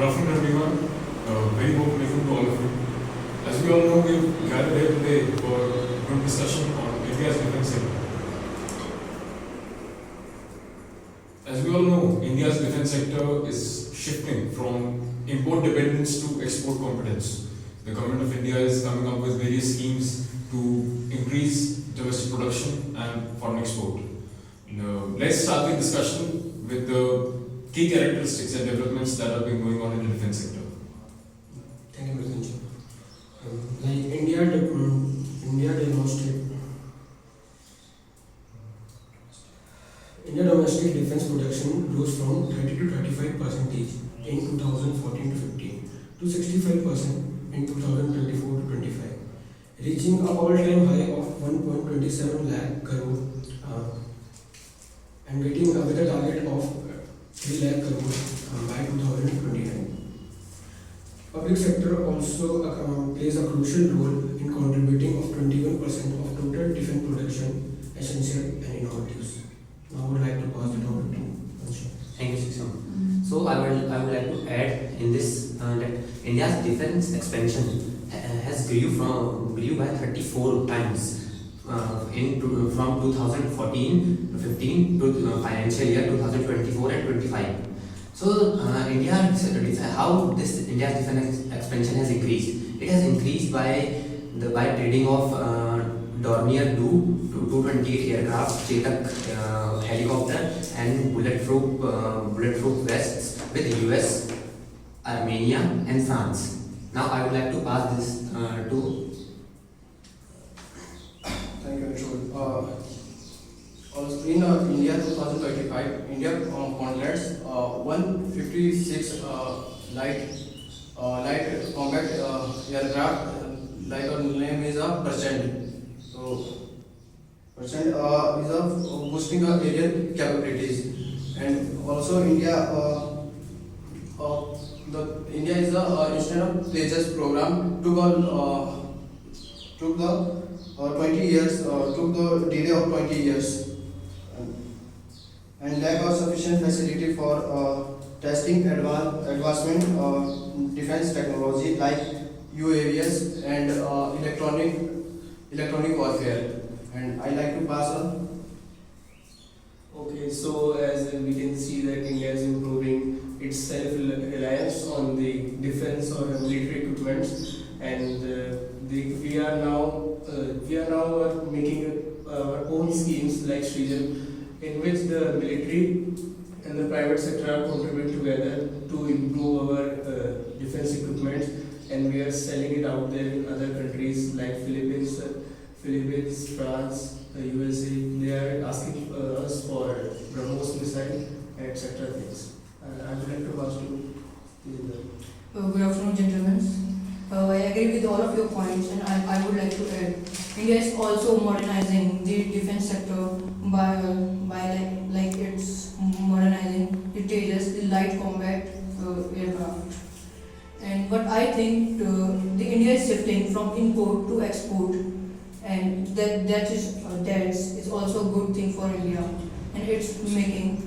Good afternoon, everyone. Very warm welcome to all of you. As we all know, we've gathered here today for a good discussion on India's defense sector. As we all know, India's defense sector is shifting from import dependence to export competence. The government of India is coming up with various schemes to increase domestic production and foreign export. Let's start the discussion with the key characteristics and developments that have been going on in the defense sector. Thank you, Mr. Like India domestic defense production rose from 30 to 35% in 2014 to 15 to 65% in 2024 to 25, reaching an all-time high of 1.27 lakh crore and getting with a target of 3 lakh crore by 2029. Public sector also plays a crucial role in contributing of 21% of total defense production, essential and innovative. Now I would like to pass it on to Anshu. Thank you, Shiksham. So I would like to add in this that India's defense expansion has grew by 34 times from 2014 to 15 to financial year 2024 and 25. So India's defense expansion has increased. It has increased by trading of Dornier 228 aircraft, Chetak helicopter, and bulletproof vests with US, Armenia, and France. Now I would like to pass this to. Thank you, Anshu. Also in India 2035, India contracts 156 light combat aircraft. Like our name is a percent. So percent is a boosting our aerial capabilities, and also India is a instead of Tejas program took the 20 years took the delay of 20 years and lack of sufficient facility for testing advancement defense technology like UAVs and electronic warfare. And I like to pass on. Okay, so as we can see that India is improving its self-reliance on the defense or military equipments, and we are now making our own schemes like Srijan, in which the military and the private sector are contributing together to improve our defense equipment, and we are selling it out there in other countries like Philippines, France, USA. They are asking us for BrahMos missile, etc. things. I would like to pass to Good afternoon, gentlemen. I agree with all of your points, and I would like to add, India is also modernizing the defense sector by like it's modernizing the Tejas, the light combat aircraft. And but I think the India is shifting from import to export, and that is also a good thing for India, and it's making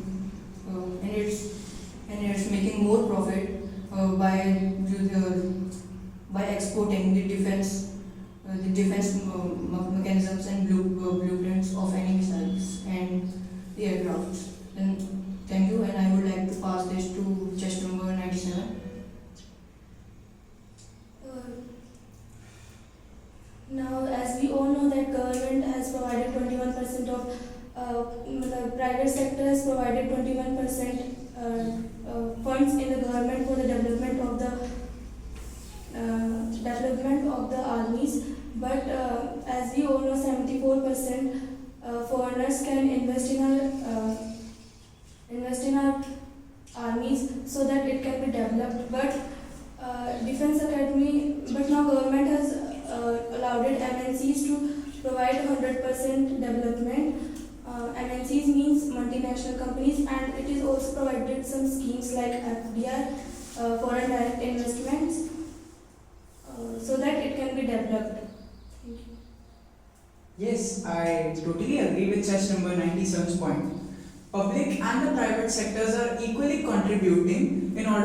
more profit by exporting the defense mechanisms and blueprints of any missiles and the aircrafts. Then thank you, and I would like to pass this to chest number 97. Now, as we all know that government has provided 21% of the private sector has provided 21% funds in the government for the development of the armies. But as we all know, 74% foreigners can invest in our armies so that it can be developed. But now government has allowed MNCs to provide 100% development. MNCs means multinational companies, and it is also provided some schemes like FDR, foreign direct investments, so that it can be developed. Thank you. Yes, I totally agree with chess number 97's point. Public and the private sectors are equally contributing in order